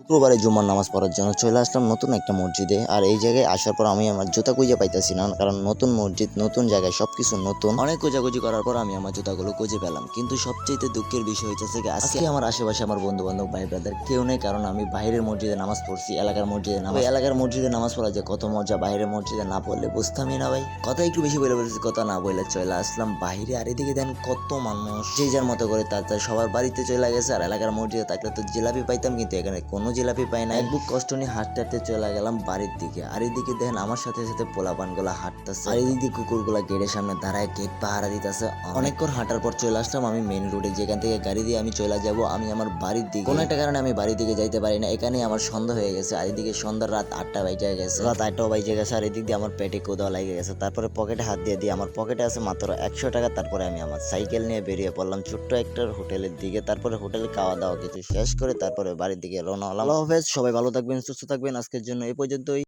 শুক্রবারে জুম্মার নামাজ পড়ার জন্য চলে আসলাম নতুন একটা মসজিদে। আর এই জায়গায় আসার পর আমি আমার জুতা খুঁজে পাইতেছি না, কারণ নতুন মসজিদ, নতুন জায়গায় সবকিছু নতুন। অনেক খোঁজাখুঁজি করার পর আমি আমার জুতাগুলো খুঁজে পেলাম, কিন্তু সবচেয়ে দুঃখের বিষয় হচ্ছে যে আজকে আমার আশেপাশে আমার বন্ধু বান্ধব ভাই ব্রাদার কেউ নেই, কারণ আমি বাইরের মসজিদে নামাজ পড়ছি, এলাকার মসজিদে নামাজ। এলাকার মসজিদে নামাজ পড়া যে কত মজা, বাইরের মসজিদে না পড়লে বুঝতামই না ভাই। কথা একটু বেশি বলে বলেছি, কথা না বলে চলে আসলাম বাইরে। আর এদিকে দেন কত মানুষ যে যার মতো করে তার সবার বাড়িতে চলে গেছে। আর এলাকার মসজিদে থাকলে তো জিলাপি পাইতাম, কিন্তু এখানে কোনো জিলাপি পাই না। এক বুক কষ্ট নিয়ে হাঁটতে হাঁটতে চলে গেলাম বাড়ির দিকে। আর এদিকে দেখেন আমার সাথে সাথে পোলাপান গুলা হাঁটতেছে, আর এদিকে কুকুর গুলা গেটের সামনে দাঁড়ায় গেট পাহারা দিতেছে। অনেকক্ষণ হাঁটার পর চলে আসলাম আমি মেইন রোডে, যেখান থেকে গাড়ি দিয়ে আমি চলে যাব আমি আমার বাড়ির দিকে। কোনো একটা কারণে আমি বাড়ির দিকে যাইতে পারি না, এখানে আমার সন্ধ্যা হয়ে গেছে। আর এদিকে সন্ধ্যার রাত 8টা বাইজে গেছে, রাত 8টা বাইজে গেছে। আর এদিক দিয়ে আমার পেটে কোদাও লেগে গেছে। তারপরে পকেটে হাত দিয়ে আমার পকেটে আছে মাত্র 100 টাকা। তারপরে আমি আমার সাইকেল নিয়ে বেরিয়ে পড়লাম ছোট্ট একটা হোটেলের দিকে। তারপরে হোটেলে খাওয়া দাওয়া কিছু শেষ করে তারপরে বাড়ির দিকে রওনা হলাম। আল্লাহ হাফেজ, সবাই ভালো থাকবেন, সুস্থ থাকবেন। আজকের জন্য এই পর্যন্তই।